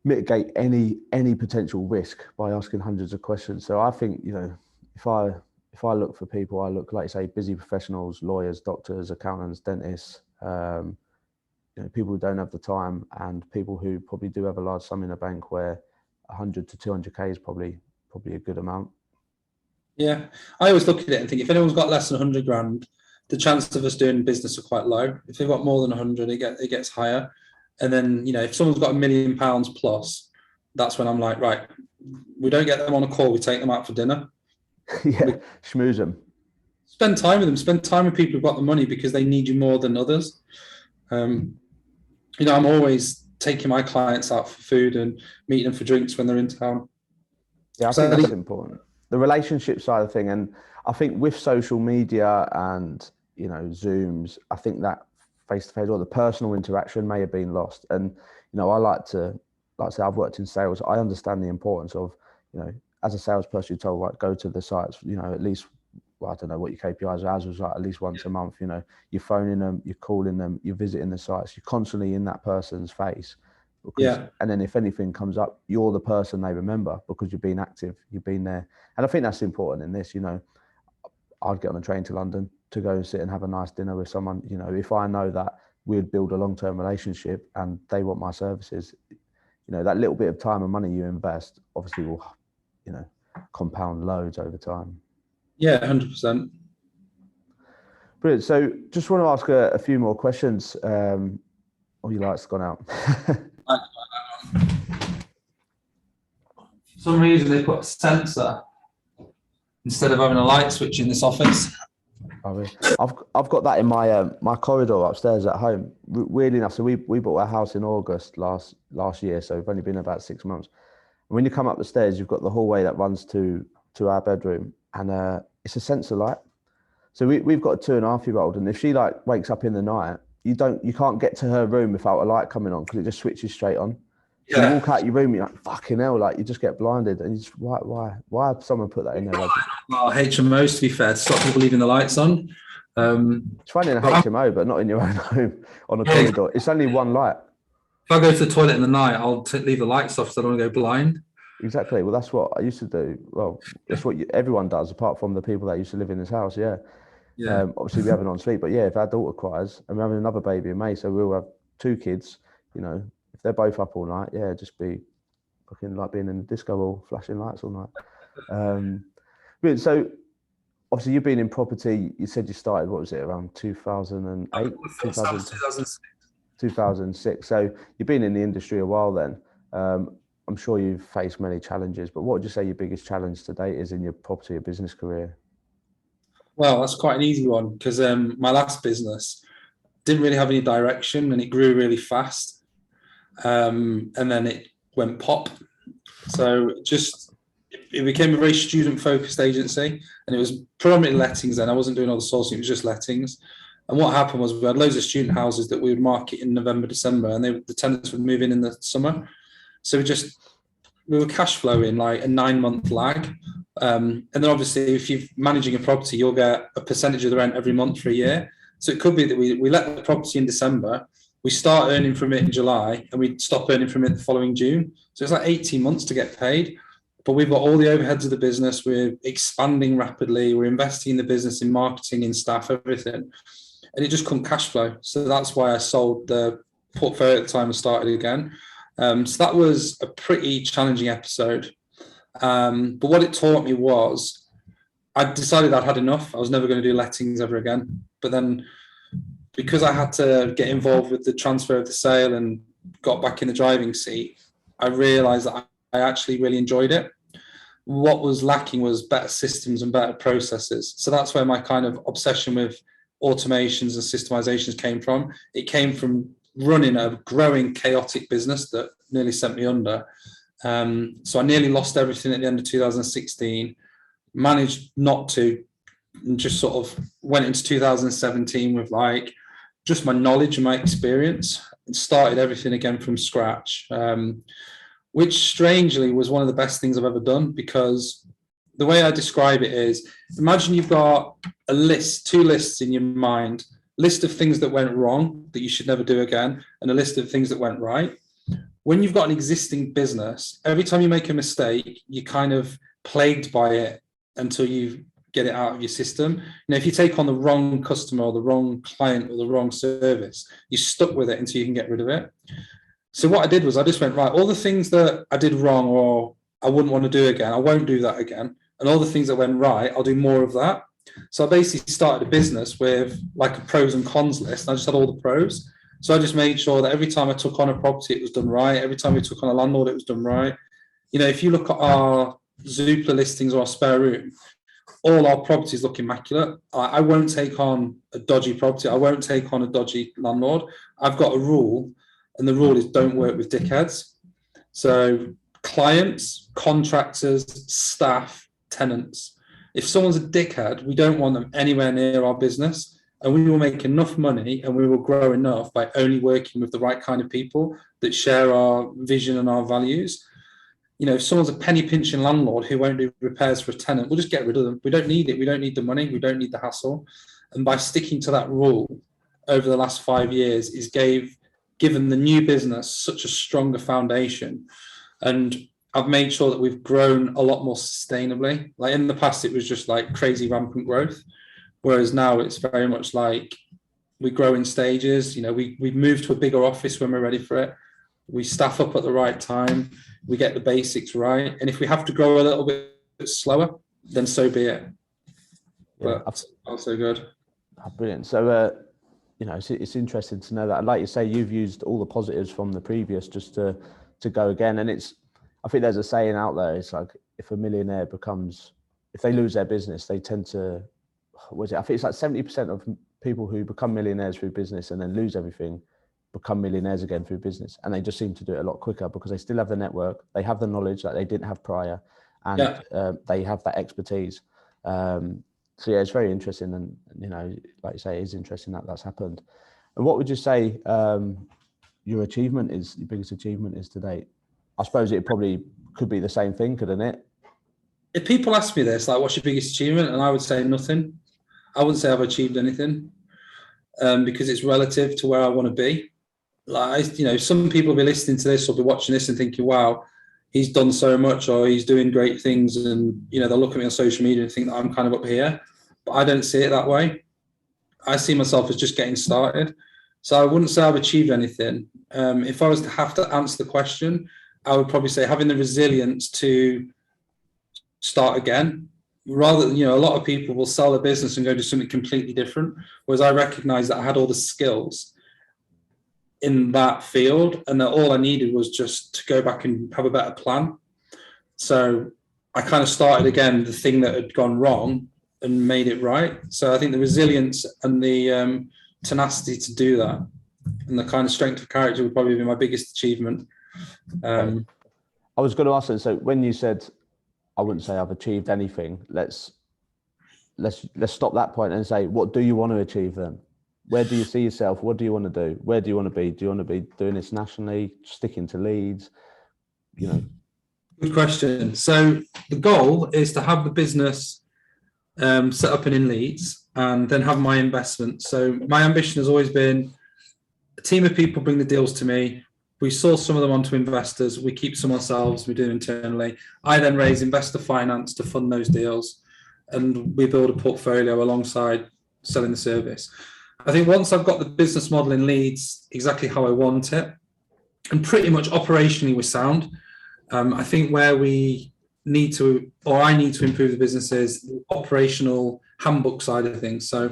mitigate any potential risk by asking hundreds of questions. So I think, you know, if I look for people, I look, like you say, busy professionals, lawyers, doctors, accountants, dentists, you know, people who don't have the time, and people who probably do have a large sum in a bank where 100 to 200k is probably a good amount. Yeah, I always look at it and think, if anyone's got less than 100 grand, the chances of us doing business are quite low. If they've got more than 100, it gets higher. And then, you know, if someone's got £1 million plus, that's when I'm like, right, we don't get them on a call, we take them out for dinner. Yeah, schmooze them. Spend time with them. Spend time with people who've got the money, because they need you more than others. You know, I'm always taking my clients out for food and meeting them for drinks when they're in town. Yeah, I think that's important. The relationship side of the thing. And I think with social media and, you know, Zooms, I think that face-to-face or the personal interaction may have been lost. And, you know, I like to say, I've worked in sales. I understand the importance of, you know, as a salesperson, you're told, right, go to the sites, you know, at least, well, I don't know what your KPIs are, as was like at least once a month. You know, you're phoning them, you're calling them, you're visiting the sites, you're constantly in that person's face. Because, and then if anything comes up, you're the person they remember because you've been active, you've been there. And I think that's important in this. You know, I'd get on a train to London to go and sit and have a nice dinner with someone. You know, if I know that we'd build a long-term relationship and they want my services, you know, that little bit of time and money you invest obviously will, you know, compound loads over time. Yeah, 100%. Brilliant. So just want to ask a few more questions. Oh, your light's gone out. For some reason, they put a sensor instead of having a light switch in this office. Oh, really? I've got that in my my corridor upstairs at home. Weirdly enough, so we bought a house in August last year, so we've only been about 6 months. And when you come up the stairs, you've got the hallway that runs to our bedroom, and it's a sensor light. So we've got a 2.5-year-old, and if she like wakes up in the night, you can't get to her room without a light coming on because it just switches straight on. So you walk out your room, you're like, fucking hell, like you just get blinded, and you just why have someone put that in there? Well, HMOs, to be fair, to stop people leaving the lights on. It's fine in a HMO, but not in your own home on a corridor. It's only one light. If I go to the toilet in the night, I'll leave the lights off so I don't want to go blind. Exactly. Well, that's what I used to do. Well, that's what everyone does, apart from the people that used to live in this house. Yeah. Obviously, we have an ensuite, but yeah, if our daughter cries, and we're having another baby in May, so we'll have 2 kids. You know, if they're both up all night, yeah, just be fucking like being in the disco hall, flashing lights all night. So, obviously, you've been in property. You said you started, what was it, around 2008? 2006. So you've been in the industry a while then. I'm sure you've faced many challenges, but what would you say your biggest challenge to date is in your property or business career? Well, that's quite an easy one, because my last business didn't really have any direction and it grew really fast. And then it went pop. So it became a very student-focused agency, and it was predominantly lettings then. I wasn't doing all the sourcing, it was just lettings. And what happened was we had loads of student houses that we would market in November, December, and the tenants would move in the summer. So we were cash flowing like a 9-month lag. And then obviously, if you're managing a property, you'll get a percentage of the rent every month for a year. So it could be that we let the property in December, we start earning from it in July, and we stop earning from it the following June. So it's like 18 months to get paid. But we've got all the overheads of the business. We're expanding rapidly. We're investing in the business, in marketing, in staff, everything. And it just couldn't cash flow. So that's why I sold the portfolio at the time and started again. So that was a pretty challenging episode. But what it taught me was I decided I'd had enough. I was never going to do lettings ever again. But then because I had to get involved with the transfer of the sale and got back in the driving seat, I realized that I actually really enjoyed it. What was lacking was better systems and better processes. So that's where my kind of obsession with automations and systemizations came from. It came from running a growing, chaotic business that nearly sent me under. So I nearly lost everything at the end of 2016, managed not to, and just sort of went into 2017 with like just my knowledge and my experience and started everything again from scratch. Which strangely was one of the best things I've ever done, because the way I describe it is, imagine you've got a list, two lists in your mind, list of things that went wrong that you should never do again, and a list of things that went right. When you've got an existing business, every time you make a mistake, you're kind of plagued by it until you get it out of your system. If you take on the wrong customer or the wrong client or the wrong service, you're stuck with it until you can get rid of it. So what I did was I just went, right, all the things that I did wrong or I wouldn't want to do again, I won't do that again. And all the things that went right, I'll do more of that. So I basically started a business with like a pros and cons list. I just had all the pros. So I just made sure that every time I took on a property, it was done right. Every time we took on a landlord, it was done right. If you look at our Zoopla listings or our spare room, all our properties look immaculate. I won't take on a dodgy property. I won't take on a dodgy landlord. I've got a rule, and the rule is don't work with dickheads. So clients, contractors, staff, tenants. If someone's a dickhead, we don't want them anywhere near our business, and we will make enough money and we will grow enough by only working with the right kind of people that share our vision and our values. If someone's a penny pinching landlord who won't do repairs for a tenant, we'll just get rid of them. We don't need it. We don't need the money. We don't need the hassle. And by sticking to that rule over the last 5 years is given the new business such a stronger foundation. And I've made sure that we've grown a lot more sustainably. Like in the past, it was just like crazy rampant growth. Whereas now it's very much like we grow in stages. We move to a bigger office when we're ready for it. We staff up at the right time. We get the basics right. And if we have to grow a little bit slower, then so be it. Yeah, but also good. Brilliant. So, it's interesting to know that. Like you say, you've used all the positives from the previous just to go again. And I think there's a saying out there. It's like, if a millionaire if they lose their business, they tend to, I think it's like 70% of people who become millionaires through business and then lose everything become millionaires again through business. And they just seem to do it a lot quicker because they still have the network. They have the knowledge that they didn't have prior, and they have that expertise. So yeah, it's very interesting, and like you say, it is interesting that that's happened. And what would you say your biggest achievement is to date? I suppose it probably could be the same thing, couldn't it? If people ask me this, like, what's your biggest achievement? And I would say nothing. I wouldn't say I've achieved anything, because it's relative to where I want to be. Like, some people will be listening to this or be watching this and thinking, wow, he's done so much, or he's doing great things. And, they'll look at me on social media and think that I'm kind of up here, but I don't see it that way. I see myself as just getting started. So I wouldn't say I've achieved anything. If I was to have to answer the question, I would probably say having the resilience to start again, rather than, a lot of people will sell a business and go do something completely different. Whereas I recognize that I had all the skills in that field, and that all I needed was just to go back and have a better plan. So I kind of started again the thing that had gone wrong and made it right. So I think the resilience and the tenacity to do that, and the kind of strength of character, would probably be my biggest achievement. I was going to ask, so when you said, I wouldn't say I've achieved anything, let's stop that point and say, what do you want to achieve then? Where do you see yourself? What do you want to do? Where do you want to be? Do you want to be doing this nationally, sticking to Leeds? Good question. So the goal is to have the business set up and in Leeds, and then have my investment. So my ambition has always been a team of people bring the deals to me. We source some of them onto investors. We keep some ourselves. We do internally. I then raise investor finance to fund those deals, and we build a portfolio alongside selling the service. I think once I've got the business model in Leeds exactly how I want it, and pretty much operationally we're sound, I think where we need to, or I need to improve the business is the operational handbook side of things. So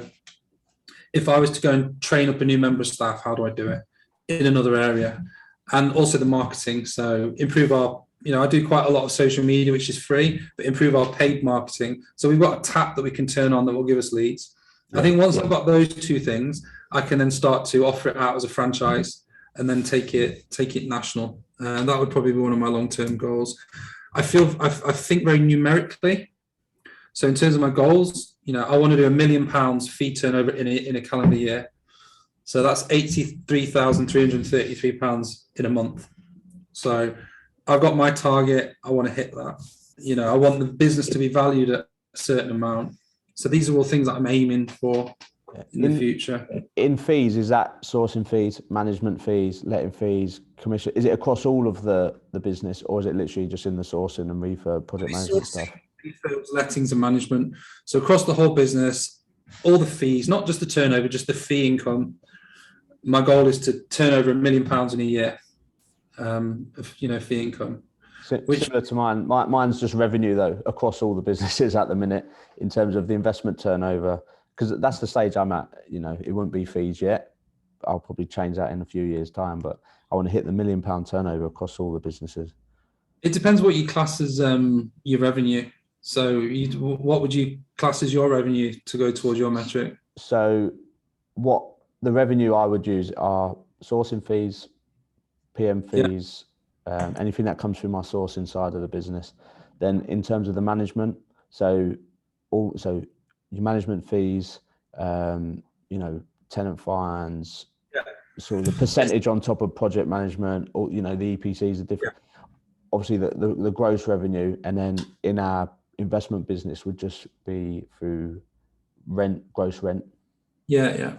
if I was to go and train up a new member of staff, how do I do it in another area? And also the marketing. So improve our, I do quite a lot of social media, which is free, but improve our paid marketing. So we've got a tap that we can turn on that will give us leads. I think once I've got those two things, I can then start to offer it out as a franchise and then take it national. And that would probably be one of my long-term goals. I think very numerically. So in terms of my goals, I want to do £1 million fee turnover in a calendar year. So that's £83,333 in a month. So I've got my target. I want to hit that. I want the business to be valued at a certain amount. So these are all things that I'm aiming for in the future. In fees, is that sourcing fees, management fees, letting fees, commission? Is it across all of the business, or is it literally just in the sourcing and refurb project management stuff? Refurbs, lettings and management. So across the whole business, all the fees, not just the turnover, just the fee income. My goal is to turn over £1 million in a year of fee income. Similar to mine. Mine's just revenue though, across all the businesses at the minute in terms of the investment turnover, because that's the stage I'm at. It won't be fees yet. I'll probably change that in a few years' time, but I want to hit the £1 million turnover across all the businesses. It depends what you class as your revenue. So what would you class as your revenue to go towards your metric? So what the revenue I would use are sourcing fees, PM fees, anything that comes through my sourcing side of the business. Then in terms of the management, so your management fees, tenant fines, so the percentage on top of project management, or the EPCs are different. Obviously the gross revenue, and then in our investment business would just be through gross rent. So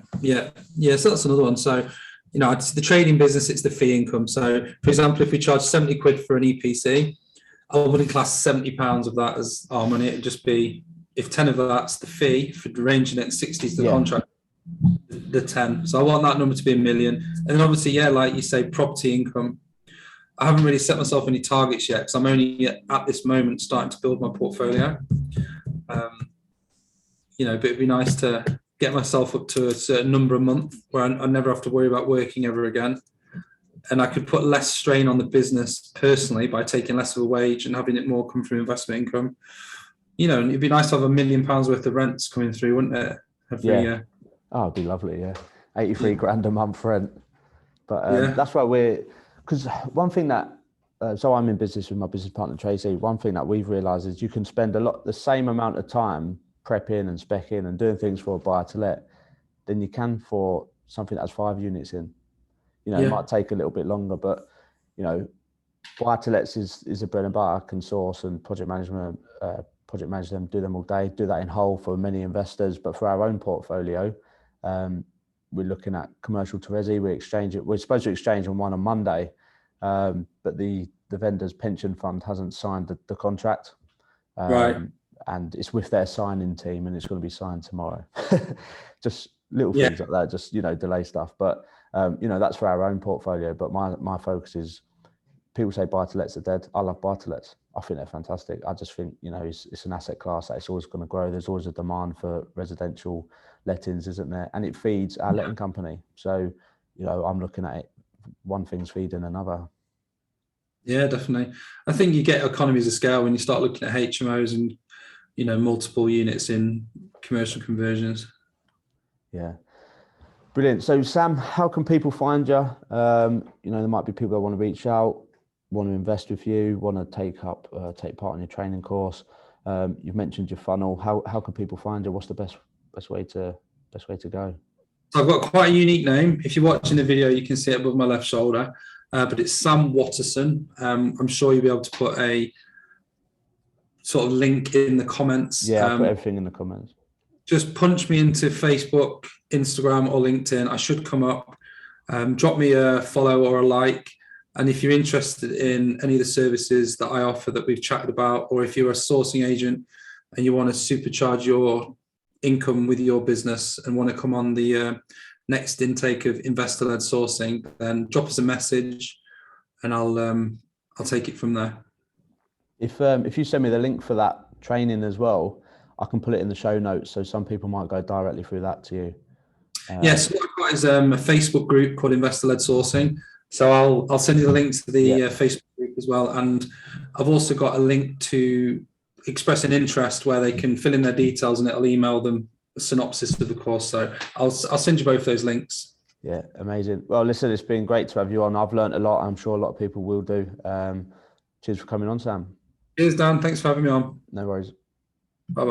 that's another one. So it's the trading business, it's the fee income. So for example, if we charge 70 quid for an EPC, I wouldn't class £70 of that as our money. It'd just be, if 10 of that's the fee for arranging it, 60 is the contract, the 10. So I want that number to be £1 million. And then obviously, like you say, property income. I haven't really set myself any targets yet because I'm only at this moment starting to build my portfolio. But it'd be nice to get myself up to a certain number a month where I never have to worry about working ever again. And I could put less strain on the business personally by taking less of a wage and having it more come from investment income. And it'd be nice to have £1 million worth of rents coming through, wouldn't it? Every year. Oh, it'd be lovely, 83 grand a month rent. But that's why because one thing that, so I'm in business with my business partner, Tracy. One thing that we've realised is you can spend the same amount of time prepping and specking and doing things for a buy to let than you can for something that's 5 units in. It might take a little bit longer, but buy to lets is a bread and butter. I can source and project manage them, do them all day, do that in whole for many investors. But for our own portfolio, we're looking at commercial to resi. We're supposed to exchange on one on Monday, but the vendor's pension fund hasn't signed the contract. Right. And it's with their signing team, and it's going to be signed tomorrow. Just little things like that, just delay stuff. But that's for our own portfolio. But my focus is, people say buy to lets are dead. I love buy to lets. I think they're fantastic. I just think it's an asset class that it's always going to grow. There's always a demand for residential lettings, isn't there? And it feeds our letting company. So I'm looking at it. One thing's feeding another. Yeah, definitely. I think you get economies of scale when you start looking at HMOs and multiple units in commercial conversions. Yeah. Brilliant. So Sam, how can people find you? There might be people that want to reach out, want to invest with you, want to take part in your training course. You've mentioned your funnel. How can people find you? What's the best way to go? So I've got quite a unique name. If you're watching the video, you can see it above my left shoulder. but it's Sam Watterson. I'm sure you'll be able to put a sort of link in the comments. Yeah, I'll put everything in the comments. Just punch me into Facebook, Instagram, or LinkedIn. I should come up. Drop me a follow or a like. And if you're interested in any of the services that I offer that we've chatted about, or if you're a sourcing agent and you want to supercharge your income with your business and want to come on the next intake of investor-led sourcing, then drop us a message and I'll take it from there. If you send me the link for that training as well, I can put it in the show notes, so some people might go directly through that to you. Yes, what I've got is a Facebook group called Investor-Led Sourcing. So I'll send you the link to the Facebook group as well. And I've also got a link to express an interest where they can fill in their details and it'll email them a synopsis of the course. So I'll send you both those links. Yeah, amazing. Well, listen, it's been great to have you on. I've learned a lot. I'm sure a lot of people will do. Cheers for coming on, Sam. Cheers, Dan. Thanks for having me on. No worries. Bye-bye.